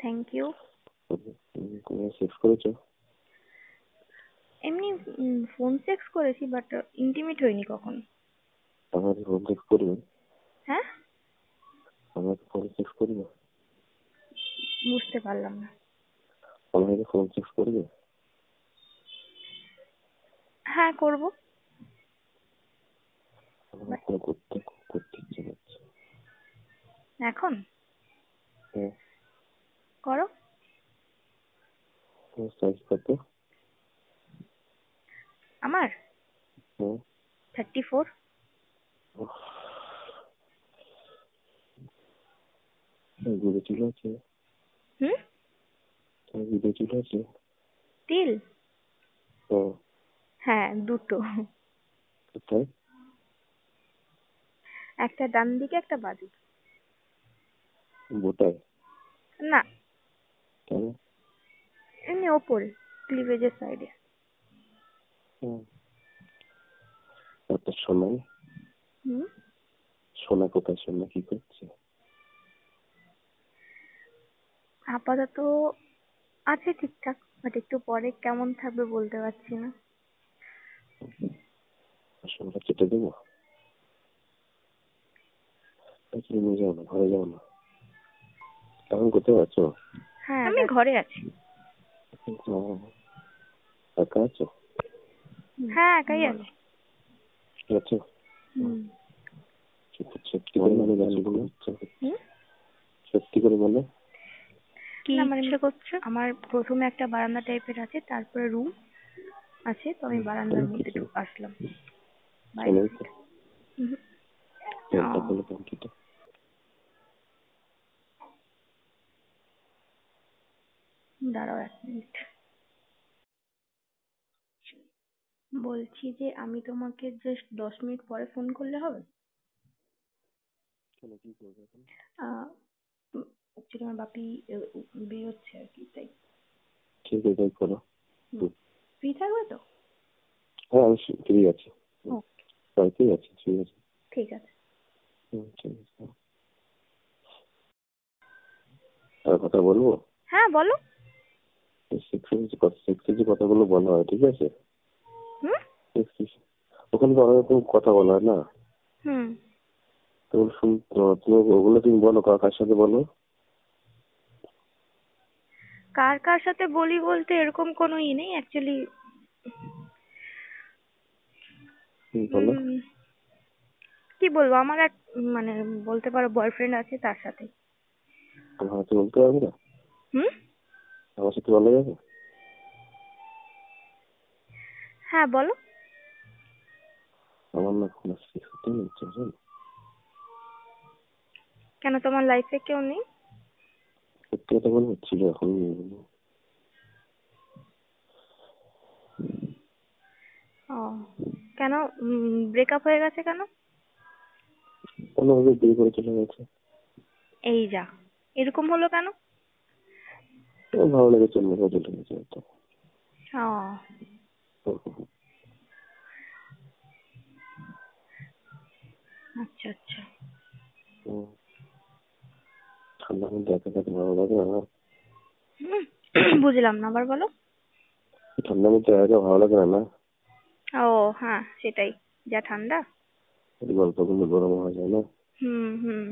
Thank you. তুমি sex করেছো? এমনি ফোন সেক্স করেছি, বাট ইন্টিমেট হয়নি কখনো। আমাকে ফোন সেক্স করবে? হ্যাঁ, আমাকে ফোন সেক্স করবে? বুঝতে পারলাম না। আমাকে ফোন সেক্স করবে? হ্যাঁ, করব। আমার কোনো করতে করতে ইচ্ছে করছে। এখন হ্যাঁ। করো। তোমার সাইজ কত? আমার হ্যাঁ। 34। গুঁড়ো চুল আছে? হুম, তোমার গুঁড়ো চুল আছে? তিল? হ্যাঁ। হ্যাঁ, দুটো। কোথায়? একটা ডান দিকে, একটা বাঁ দিকে। বোটায়? না, কেন? এমনি ওপরে, ক্লিভেজের সাইডে। আপনার সোনা? হুম, সোনা কোথায়? সোনা কি করছে? আপাতত আছে ঠিকঠাক, বাট একটু পরে কেমন থাকবে বলতে পারছি না। সোনা কেটে দেবো? নিয়ে যাও না, ঘরে যাও না। এখন কোথায় আছো? হ্যাঁ, আমি ঘরে আছি। একা আছো? হ্যাঁ, একাই আছি। আছো? হুম। সত্যি করে বলে গাছগুলো হচ্ছে? সত্যি করে বলে। কি ইচ্ছে করছে? আমার প্রথমে একটা বারান্দা টাইপের আছে, তারপরে রুম আছে, তো আমি বারান্দার মধ্যে আসলাম বাইরে থেকে। দাঁড়াও 1 মিনিট। বলছি যে আমি তোমাকে জাস্ট 10 মিনিট পরে ফোন করলে হবে? অ্যাকচুয়ালি আমার বাপি বেরোচ্ছে আর কি, তাই। ঠিক আছে, তাই করো। ফ্রি থাকবে তো? হ্যাঁ, আমি ফ্রি আছি। ওকে, ঠিক আছে, ঠিক আছে। ঠিক আছে। ঠিক আছে। আর কথা বলবো? হ্যাঁ, বলো। সেক্সি কথাগুলো বলা হয়, ঠিক আছে? হুম ওখানে তো অনেক রকম কথা বলা হয় না? হুম তুমি ওগুলো তুমি বলো, কার সাথে বলো? কার কার সাথে বলি বলতে এরকম কোনো নেই অ্যাকচুয়ালি। বলো। কি বলবো, আমার এক মানে বলতে পারো বয়ফ্রেন্ড আছে, তার সাথে। আমার সাথে বলতে পারবে না? হুম আমার সাথে বলা যাবে? হ্যাঁ, বলো। আমার না কোনো সেক্স করতে ইচ্ছে আছে। কেন, তোমার লাইফে কেউ নেই? সত্যি কথা বলবো, ছিল, এখন নেই। ও, কেন? ব্রেকআপ হয়ে গেছে কেন? কোনোভাবে বিয়ে করে চলে গেছে। এই যা, এরকম হলো কেন? আমার ভালো লেগেছে, অন্য কাজে চলে গেছে তো। ও, আচ্ছা আচ্ছা। ঠান্ডার মধ্যে একা থাকতে ভালো লাগে না। বুঝলাম না, আবার বলো। ঠান্ডার মধ্যে একা ভালো লাগে না? ও হ্যাঁ, সেটাই, যা ঠান্ডা। গল্পগুলো গরম হয়ে যায় না? হুম।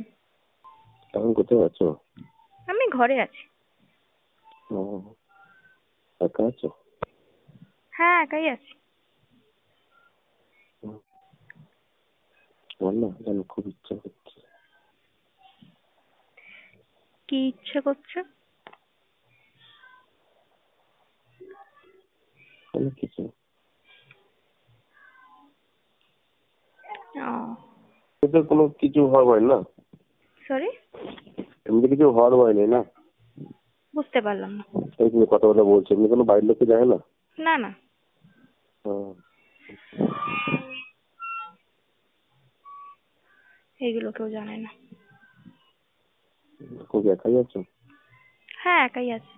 এখন কোথায় আছো? আমি ঘরে আছি। একা আছো? হ্যাঁ, একাই আছি। আমার না জানো খুব ইচ্ছা করছে। কি ইচ্ছে করছে? অনেক কিছু। কোনো কিছু হওয়ার ভয় না? সরি, এমনি কিছু হওয়ার ভয় নেই না? বুঝতে পারলাম না। এই তুমি কথা বলছো, এমনি কোনো বাইরের লোককে যায় না? না না, এইগুলো কেউ জানে না। খুব একাই আছো? হ্যাঁ, একাই আছি।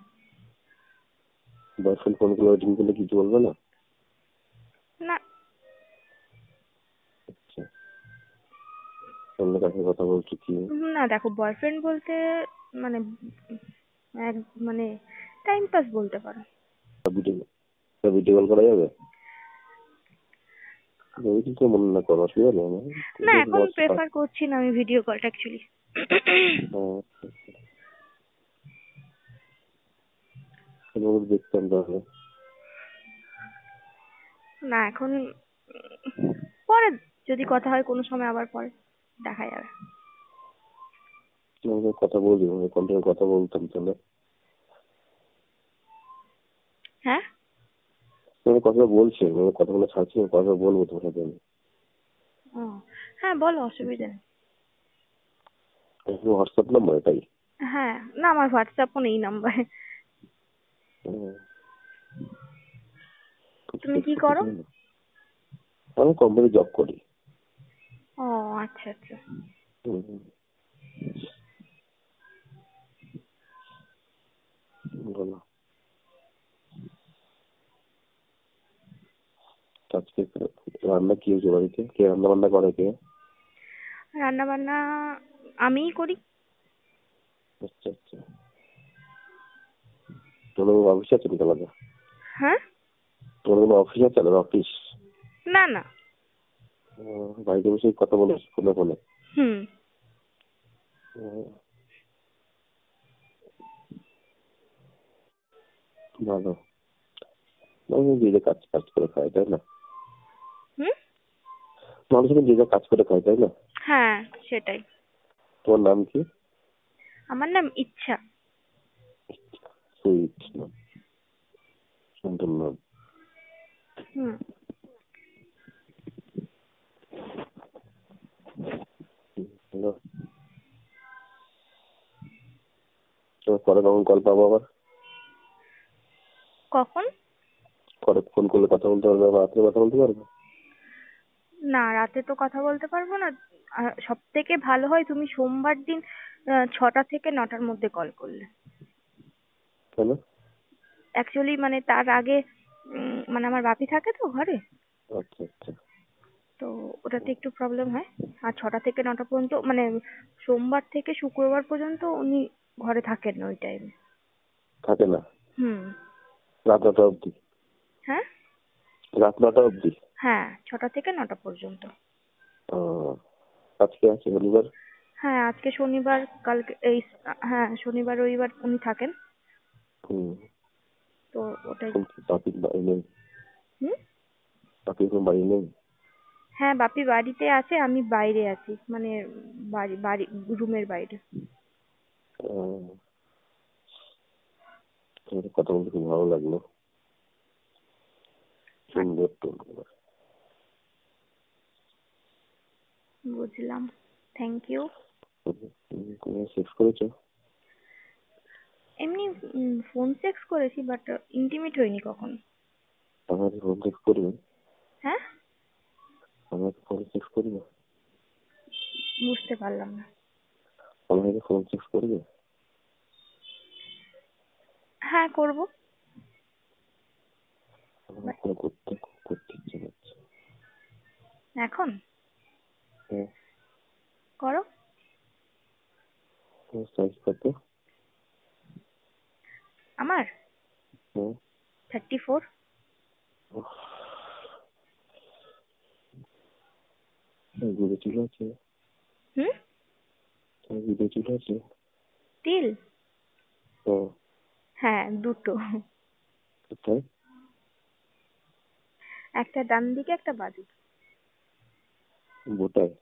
বয়ফ্রেন্ড ফোন করে ওয়েটিং করলে কিছু বলবে না? না। আচ্ছা, অন্য কাছে কথা বলছো কি? না, দেখো, বয়ফ্রেন্ড বলতে মানে এক মানে টাইম পাস বলতে পারো। ভিডিও কল করা যাবে? তো মনে না করো, অসুবিধা নেই আমার। না, এখন প্রেফার করছি না আমি ভিডিও কলটা অ্যাকচুয়ালি। দেখতাম তাহলে। না এখন পরে যদি কথা হয় কোনো সময় আবার পরে দেখা যাবে। কথা বলি, কন্টিনিউ কথা বলতাম তাহলে। হ্যাঁ কথা বলছি, কথাগুলো ছাড়ছি, কথা বলবো তোমার সাথে আমি। ও হ্যাঁ বলো, অসুবিধা নেই। হোয়াটসঅ্যাপ নাম্বার এটাই? হ্যাঁ, না আমার হোয়াটসঅ্যাপও নেই নাম্বার। তুমি কি করো? আমি কোম্পানি জব করি। ও আচ্ছা আচ্ছা। বলো, আজকে রান্না কি হয়েছে বাড়িতে? কে রান্না বান্না করে? কে রান্না বান্না আমিই করি। আচ্ছা আচ্ছা। তোমার অফিস আছে নাকি আলাদা? হ্যাঁ তোমার কোনো অফিস আছে আলাদা? অফিস? না না। বাড়িতে বসে কথা বলো ফোনে ফোনে? হুম। ভালো। মানুষ যে কাজ কাজ করে খায়, তাই না? হুম। মানুষ যে কাজ করে খায়, তাই না? হ্যাঁ সেটাই। তোমার নাম কি? আমার নাম ইচ্ছা। সুইট নাম, সুন্দর নাম। হুম। পরে কখন কল পাবো আবার? কখন? পরে ফোন করলে কথা বলতে পারবে, রাত্রে কথা বলতে পারবে? না রাতে তো কথা বলতে পারবো না। সব থেকে ভালো হয় তুমি সোমবার দিন 6টা থেকে 9টার মধ্যে কল করলে। কেন? অ্যাকচুয়ালি মানে তার আগে মানে আমার বাপি থাকে তো ঘরে, আচ্ছা আচ্ছা। তো ওটাতে একটু প্রবলেম হয়। আর 6টা থেকে 9টা পর্যন্ত মানে সোমবার থেকে শুক্রবার পর্যন্ত উনি ঘরে থাকেন না ওই টাইমে। থাকে না? হুম। রাত 9টা অব্দি? হ্যাঁ রাত 9টা অব্দি? হ্যাঁ, 6টা থেকে 9টা পর্যন্ত। আজকে আছে শনিবার? হ্যাঁ আজকে শনিবার, কালকে এই হ্যাঁ শনিবার রবিবার উনি থাকেন, তো ওটাই। বাপির বাড়ি নেই? হুম। বাপির কোনো বাড়ি নেই? হ্যাঁ বাপি বাড়িতে আছে, আমি বাইরে আছি, মানে বাড়ি বাড়ি রুমের বাইরে। তোমার কথা বলতে খুব ভালো লাগলো, সুন্দর টোন। বুঝলাম, থ্যাংক ইউ। তুমি সেক্স করেছো? এমনি ফোন সেক্স করেছি, বাট ইন্টিমেট হয়নি কখনো। আমাকে ফোন সেক্স করবে? হ্যাঁ আমাকে ফোন সেক্স করবে? বুঝতে পারলাম না। আমাকে ফোন সেক্স করবে? হ্যাঁ করব। আমার ফোন করতে করতে ইচ্ছে করছে। এখন হ্যাঁ। করো। তোমার সাইজ কত? আমার হ্যাঁ। 34। গুঁড়ো চুল আছে? হুম। গুঁড়ো চুল আছে? তিল? হ্যাঁ। হ্যাঁ দুটো, কোথায়? একটা ডান দিকে একটা বাঁ দিকে। বোটায়?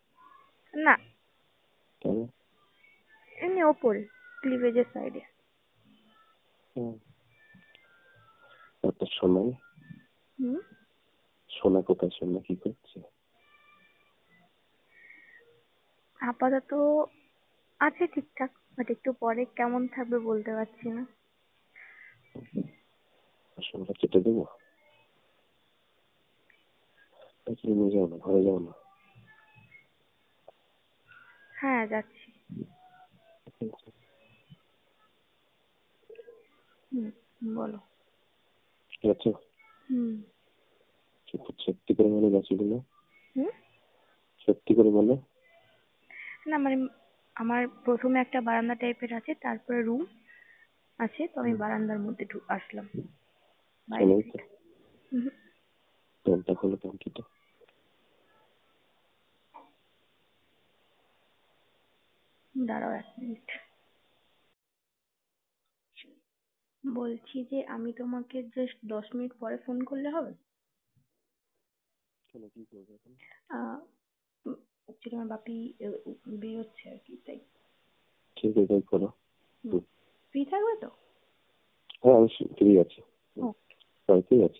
না কেন? এমনি ওপরে ক্লিভেজের সাইডে। একটা সোনা? হুম। সোনা কোথায়? সোনা কি করছে? আপাতত আছে ঠিকঠাক, বাট একটু পরে কেমন থাকবে বলতে পারছি না। সোনা কেটে দেবো? রুমে যাও না, ঘরে যাও না? হ্যাঁ যাচ্ছি। হুম বলো। ঠিক আছে। হুম। সত্যি করে মানে গেছিল না? হুম। সত্যি করে মানে? না মানে আমার প্রথমে একটা বারান্দা টাইপের আছে, তারপরে রুম আছে, তো আমি বারান্দার মধ্যে আসলাম চলো বাইরে তো, থেকে। হুম, দরজা খোলো টঙ্কিটা। দাঁড়াও 1 মিনিট। বলছি যে আমি তোমাকে জাস্ট 10 মিনিট পরে ফোন করলে হবে? কেন, কি করবে এখন? অ্যাকচুয়ালি আমার বাপি বেরোচ্ছে আর কি, তাই। ঠিক আছে, তাই করো। ফ্রি থাকবে তো? হ্যাঁ, আমি ফ্রি আছি। ওকে। ঠিক আছে।